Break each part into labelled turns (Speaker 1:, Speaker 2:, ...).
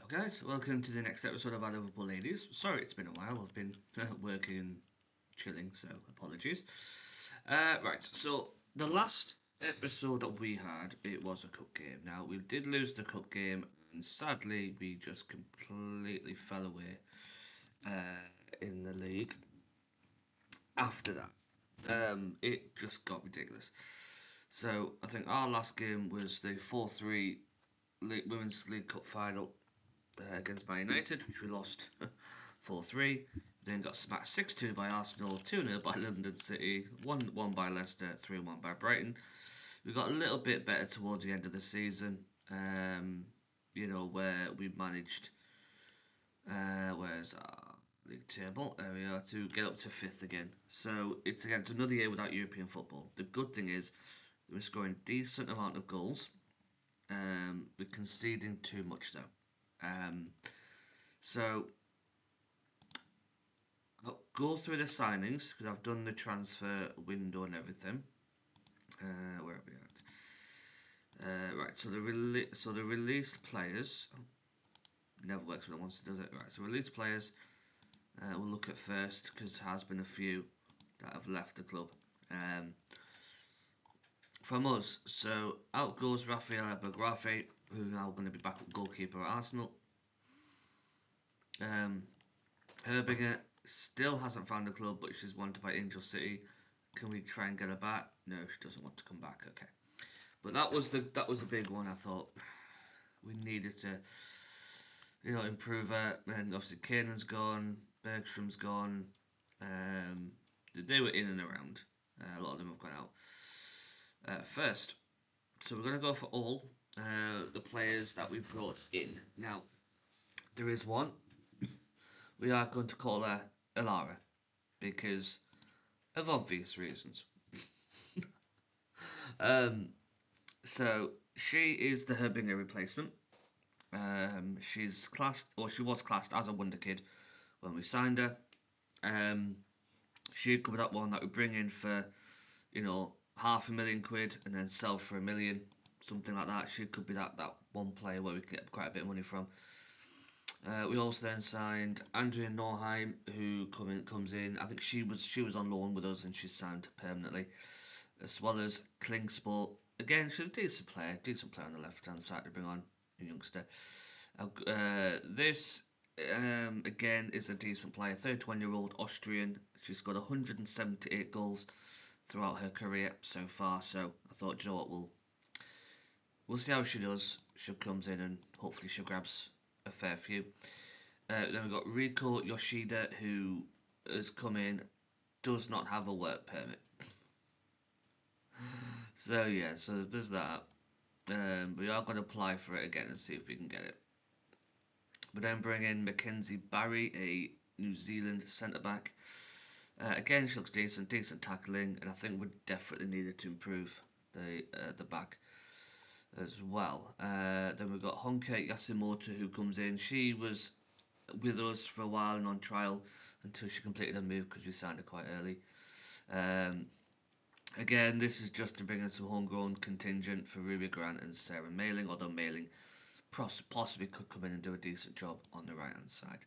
Speaker 1: Guys, welcome to the next episode of our Liverpool Ladies. Sorry it's been a while, I've been working and chilling, so apologies. Right, so the last episode that we had, it was a cup game. Now, we did lose the cup game, and sadly, we just completely fell away in the league after that. It just got ridiculous. So, I think our last game was the 4-3 Women's League Cup final against Man United, which we lost 4-3. Then got smacked 6-2 by Arsenal, 2-0 by London City, 1-1 by Leicester, 3-1 by Brighton. We got a little bit better towards the end of the season, where we managed, where's our league table? There we are, to get up to 5th again. So it's against another year without European football. The good thing is, we're scoring decent amount of goals. We're conceding too much though. So I'll go through the signings because I've done the transfer window and everything. Where are we at? Right, so the released players never works when it wants to, does it? Right, so released players we'll look at first because there has been a few that have left the club. From us, so out goes Rafael Bagrafe, who's now going to be back at goalkeeper at Arsenal. Herbinger still hasn't found a club, but she's wanted by Angel City. Can we try and get her back? No, she doesn't want to come back. Okay, but that was the big one. I thought we needed to, improve her. And obviously, Kanan's gone, Bergstrom's gone. They were in and around. A lot of them have gone out. First, so we're going to go for all the players that we brought in. Now, there is one. We are going to call her Elara because of obvious reasons. So she is the Herbinger replacement. She was classed as a wonder kid when we signed her. She could be that one that we bring in for, £500,000 and then sell for £1 million, something like that. She could be that one player where we can get quite a bit of money from. We also then signed Andrea Norheim, who comes in. I think she was on loan with us and she's signed permanently, as well as Klingsport. Again, she's a decent player on the left hand side to bring on a youngster. This again is a decent player, 31-year-old Austrian. She's got 178 goals throughout her career so far. So I thought, you know what, we'll see how she does. She comes in and hopefully she grabs a fair few. Then we've got Riko Yoshida, who has come in, does not have a work permit. So yeah, so there's that. We are going to apply for it again and see if we can get it. But then bring in Mackenzie Barry, a New Zealand centre back. Again, she looks decent tackling, and I think we definitely needed to improve the back as well. Then we've got Honka Yasimoto, who comes in. She was with us for a while and on trial until she completed her move because we signed her quite early. Again, this is just to bring in some homegrown contingent for Ruby Grant and Sarah Mailing, although Mailing possibly could come in and do a decent job on the right hand side.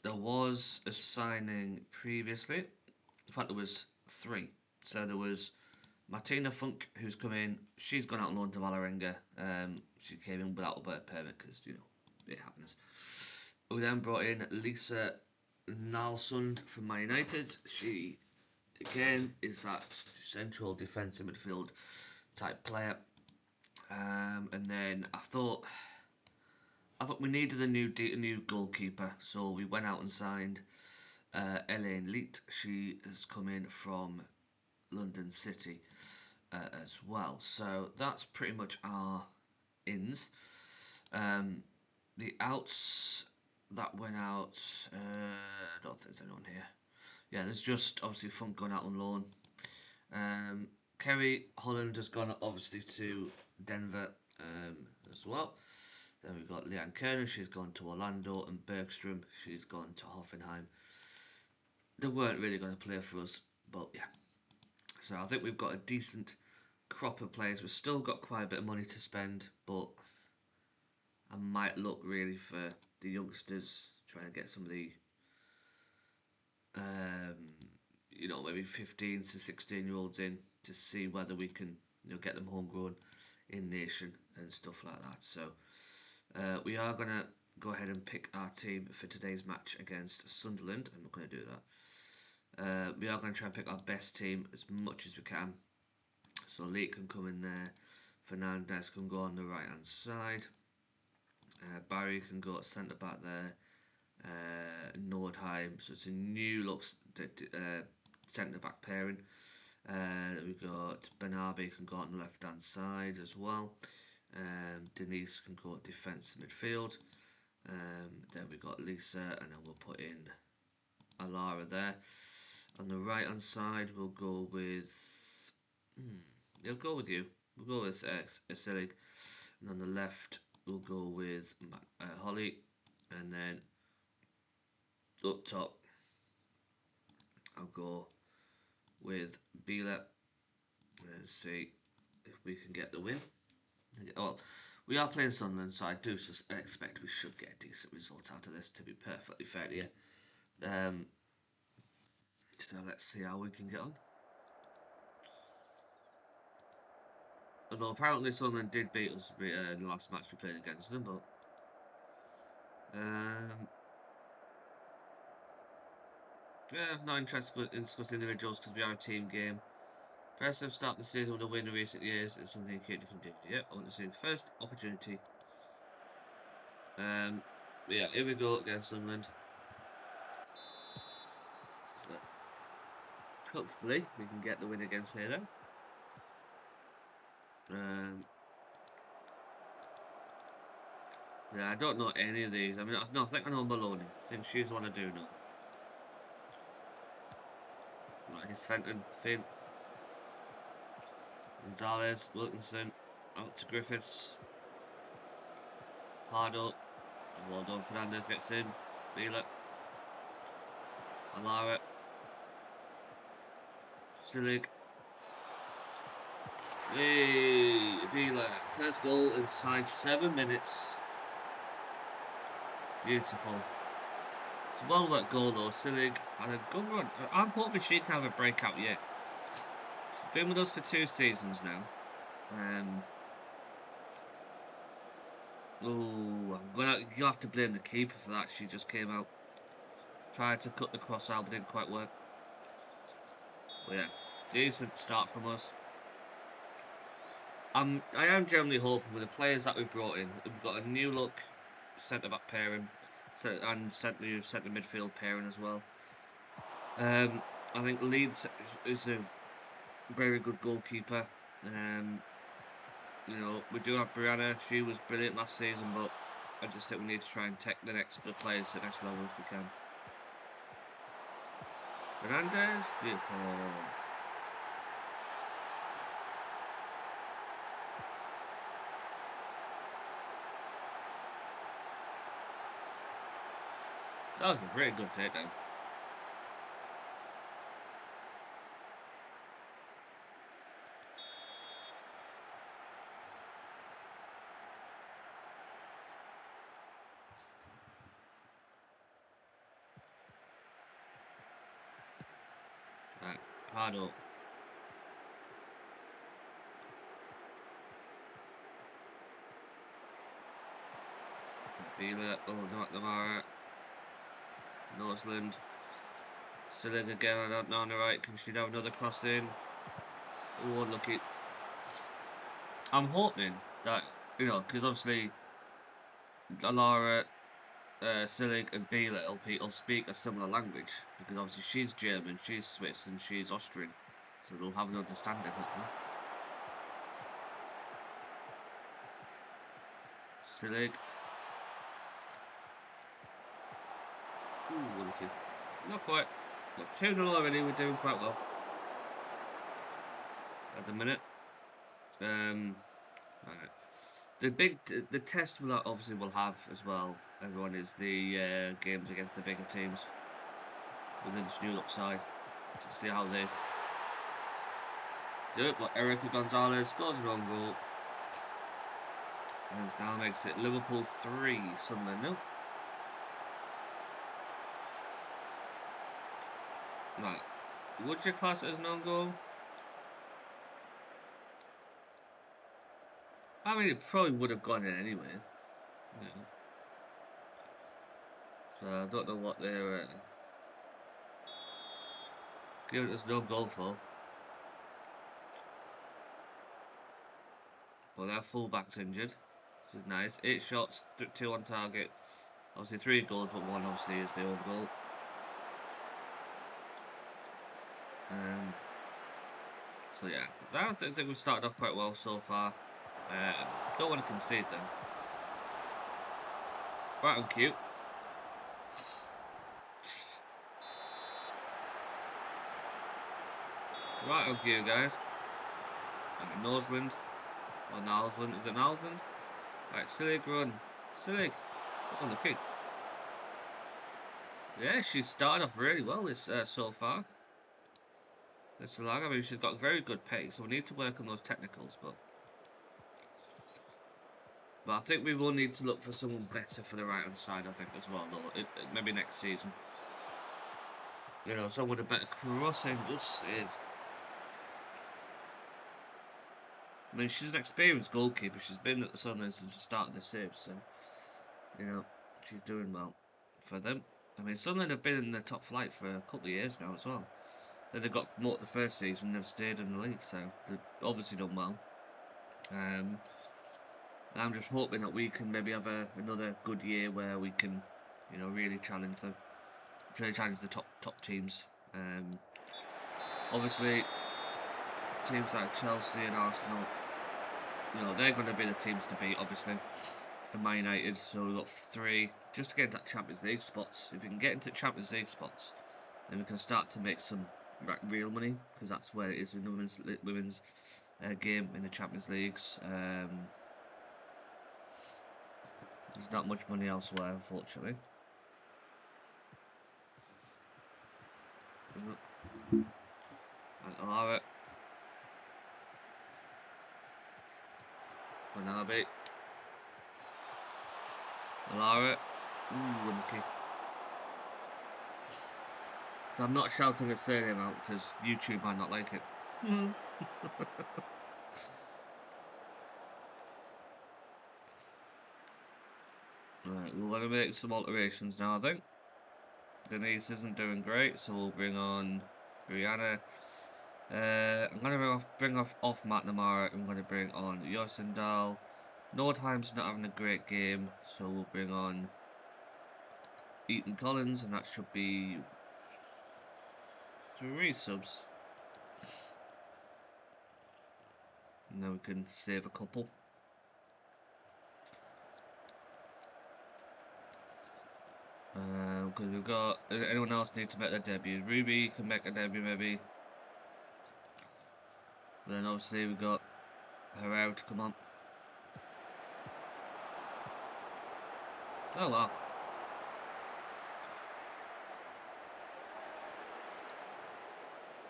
Speaker 1: There was a signing previously. In fact, there was 3. So there was Martina Funk, who's come in. She's gone out on loan to Valerenga. She came in without a work permit because, it happens. We then brought in Lisa Nalsund from Man United. She, again, is that central defensive midfield type player. And then I thought we needed a new goalkeeper, so we went out and signed Elaine Leet. She has come in from London City as well. So that's pretty much our ins. The outs that went out, I don't think there's anyone here. Yeah, there's just obviously Funk going out on loan. Kerry Holland has gone obviously to Denver as well. Then we've got Leanne Kerner, she's gone to Orlando, and Bergstrom, she's gone to Hoffenheim. They weren't really going to play for us, but yeah. So I think we've got a decent crop of players. We've still got quite a bit of money to spend, but I might look really for the youngsters, trying to get some of the, um, maybe 15 to 16-year-olds in to see whether we can, get them homegrown in nation and stuff like that. So we are going to go ahead and pick our team for today's match against Sunderland. I'm not going to do that. We are going to try and pick our best team as much as we can. So Lee can come in there. Fernandez can go on the right hand side. Barry can go centre back there. Nordheim, so it's a new look centre back pairing. We got Benabi can go on the left hand side as well. Denise can go defence midfield. Then we got Lisa, and then we'll put in Alara there. On the right hand side, we'll go with. I'll go with you. We'll go with Asilig. And on the left, we'll go with Holly. And then up top, I'll go with Bila. Let's see if we can get the win. Well, we are playing Sunderland, so I do expect we should get a decent result out of this, to be perfectly fair to you. So let's see how we can get on. Although apparently Sunderland did beat us in the last match we played against them, but yeah, I'm not interested in discussing individuals because we are a team game. First have started the season with a win in recent years is something you can't do. Yep, I want to see the first opportunity. Yeah, here we go against Sunderland. So, hopefully we can get the win against here then. Yeah, I don't know any of these. I mean, no, I think I know Maloney. I think she's the one I do know. Right, he's Fenton, Finn, Gonzalez, Wilkinson, out to Griffiths, Pardo, well done, Fernandez gets in, Beeler, Alara, Silig, hey, Beeler, first goal inside 7 minutes. Beautiful. It's a well worked goal though. Silig had a good run. I'm hoping she can have a breakout year. She's been with us for 2 seasons now. You'll have to blame the keeper for that. She just came out, tried to cut the cross out, but didn't quite work. But yeah, decent start from us. I am generally hoping with the players that we've brought in, we've got a new look centre back pairing, and centre midfield pairing as well. I think Leeds is a very good goalkeeper. We do have Brianna. She was brilliant last season, but I just think we need to try and take the players to the next level if we can. Fernandez, beautiful. That was a very good takedown. Right, Pardo. Beeler, oh, not Lamara. Northland. Silig again, I don't know on the right. Can she have another cross in? Oh, unlucky. I'm hoping that, because obviously Alara, Silig and Beeler will speak a similar language. Because obviously she's German, she's Swiss, and she's Austrian. So they'll have an understanding, hopefully. Silig. Ooh, unlucky. Not quite. Got 2-0 already, we're doing quite well. At the minute. Right. The test we'll obviously will have as well, everyone, is the games against the bigger teams within this new look side to see how they do it. But Erica Gonzalez scores her own goal. And this now makes it Liverpool 3, Sunderland 0. Right. Would you class it as an own goal? I mean, it probably would have gone in anyway. Yeah. So I don't know what they're giving us no goal for. But their fullback's injured, which is nice. 8 shots, 2 on target. Obviously 3 goals, but 1 obviously is their own goal. So yeah, I think we've started off quite well so far. Don't want to concede them. Right on cue. Right on cue, guys. And Noseland. Or Nalsland. Is it Nalsland? Right, Silig run. Silig. On the kick. Yeah, she's started off really well this so far. This lag. I mean, she's got very good pace, so we need to work on those technicals, but I think we will need to look for someone better for the right hand side, I think, as well, though. Maybe next season. You know, someone with a better crossing. Just is. I mean, she's an experienced goalkeeper. She's been at the Sunderland since the start of the series, so you know she's doing well for them. I mean, Sunderland have been in the top flight for a couple of years now as well. Then they got promoted the first season, they've stayed in the league, so they've obviously done well. I'm just hoping that we can maybe have another good year where we can, you know, really challenge them, really challenge the top teams. Obviously, teams like Chelsea and Arsenal, you know, they're going to be the teams to beat, obviously. And Man United, so we've got 3 just to get into that Champions League spots. If we can get into Champions League spots, then we can start to make some real money, because that's where it is in the women's game in the Champions Leagues. There's not much money elsewhere, unfortunately. And Alara. Banabe. Alara. Ooh, unlucky. So I'm not shouting a surname out because YouTube might not like it. Right, we're going to make some alterations now, I think. Denise isn't doing great, so we'll bring on Brianna. I'm going to bring off McNamara. I'm going to bring on Yosindal. Nordheim's not having a great game, so we'll bring on Eaton Collins, and that should be 3 subs. And then we can save a couple. Because we've got anyone else need to make their debut. Ruby can make a debut maybe. Then obviously we've got Herrera to come on. Oh wow.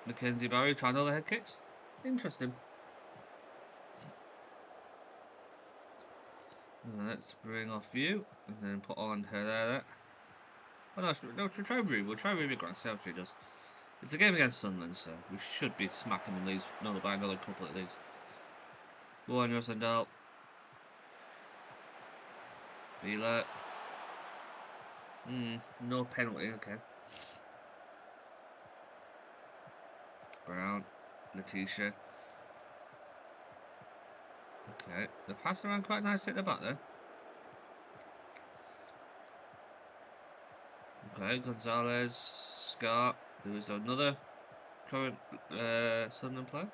Speaker 1: Mackenzie Barry trying overhead kicks. Interesting. Let's bring off you and then put on Herrera. Oh no, we'll try Ruby. We'll try Ruby Grant, see how she does. It's a game against Sunderland, so we should be smacking them these by another couple of these. Go on, Rosendal. Beeler. No penalty, okay. Brown. Letitia. Okay, they're passing around quite nicely at the back there. Okay, Gonzalez, Scott. There was another current Sunderland player.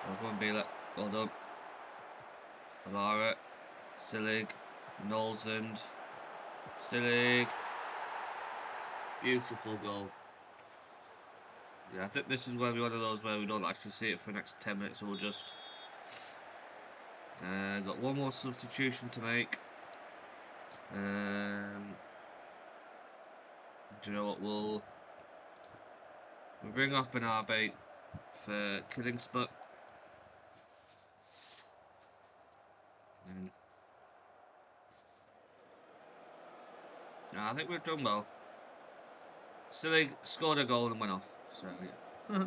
Speaker 1: Well done, Beeler. Well done. Alara. Silig. Nolsund. Silig. Beautiful goal. Yeah, I think this is where one of those where we don't actually see it for the next 10 minutes, so we'll just got one more substitution to make. Do you know what? We'll bring off Banabe for Killingsbutt. And I think we've done well. Silly scored a goal and went off. So yeah.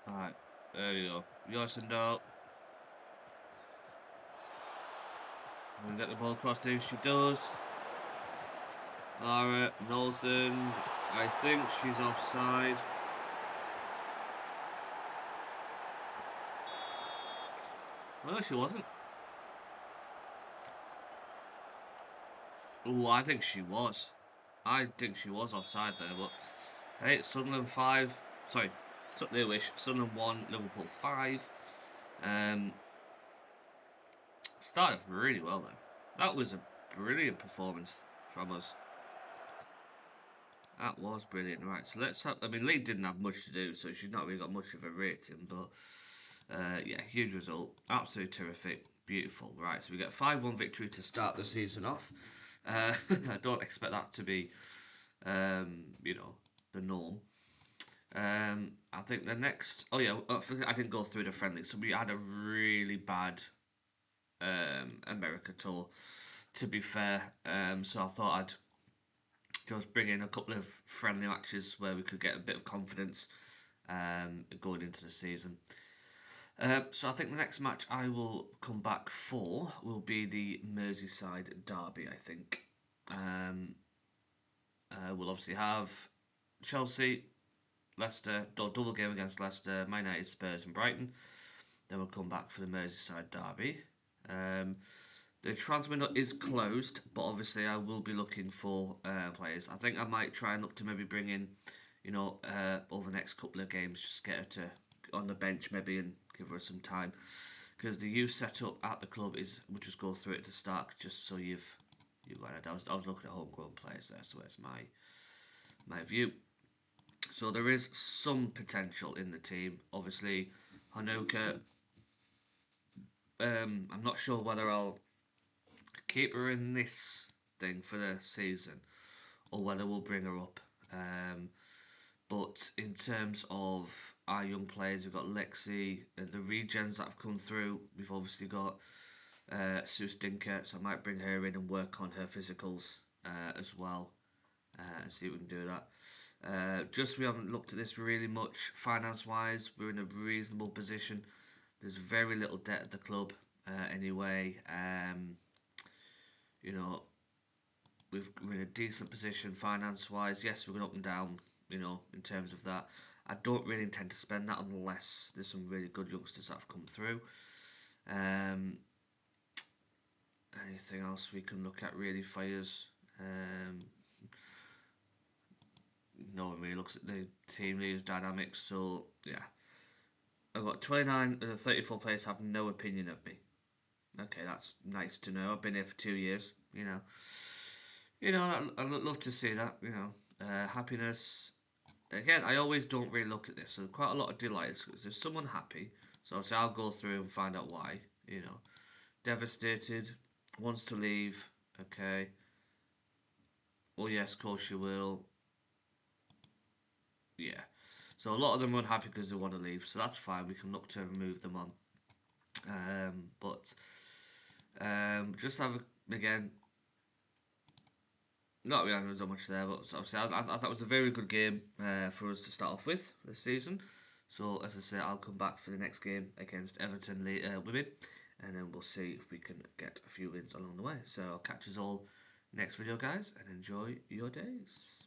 Speaker 1: Alright, there we go. Yorsendal. We get the ball across there. She does. Lara Knowlton. I think she's offside. No, she wasn't. Oh, I think she was. I think she was offside there, but hey, Sunderland 5. Sorry, took their wish. Sunderland 1, Liverpool 5. Um, Started off really well though. That was a brilliant performance from us. That was brilliant. Right, so let's have. I mean, Lee didn't have much to do, so she's not really got much of a rating, but yeah, huge result. Absolutely terrific. Beautiful. Right, so we get 5-1 victory to start the season off. I don't expect that to be, you know, the norm. I think the next. Oh yeah, I didn't go through the friendly. So we had a really bad America tour. To be fair, so I thought I'd just bring in a couple of friendly matches where we could get a bit of confidence going into the season. So I think the next match I will come back for will be the Merseyside derby. I think we'll obviously have Chelsea, Leicester, double game against Leicester, Man United, Spurs, and Brighton. Then we'll come back for the Merseyside derby. Um, the transfer window is closed, but obviously I will be looking for players. I think I might try and look to maybe bring in, over the next couple of games, just get her to on the bench maybe and give her some time. Because the youth setup at the club is, we'll just go through it to start, just so you've got it. I was looking at homegrown players there, so it's my view. So there is some potential in the team. Obviously, Hanuka. I'm not sure whether I'll keep her in this thing for the season or whether we'll bring her up. But in terms of our young players, we've got Lexi and the regens that have come through. We've obviously got Sue Stinker, so I might bring her in and work on her physicals as well and see if we can do that. Just we haven't looked at this really much finance wise. We're in a reasonable position. There's very little debt at the club anyway. You know, we're in a decent position finance wise. Yes, we're going up and down, in terms of that. I don't really intend to spend that unless there's some really good youngsters that have come through. Anything else we can look at really for us? No one really looks at the team leaders dynamics, so yeah. I've got 29 of the 34 players have no opinion of me. Okay, that's nice to know. I've been here for 2 years, I'd love to see that, happiness. Again, I always don't really look at this, so quite a lot of delights. There's someone happy, so obviously I'll go through and find out why, Devastated, wants to leave, okay. Oh yes, of course you will. Yeah. So a lot of them are unhappy because they want to leave, so that's fine. We can look to remove them on. But just have again. Not really done much there, but obviously I thought it was a very good game for us to start off with this season. So as I say, I'll come back for the next game against Everton women, and then we'll see if we can get a few wins along the way. So I'll catch us all next video, guys, and enjoy your days.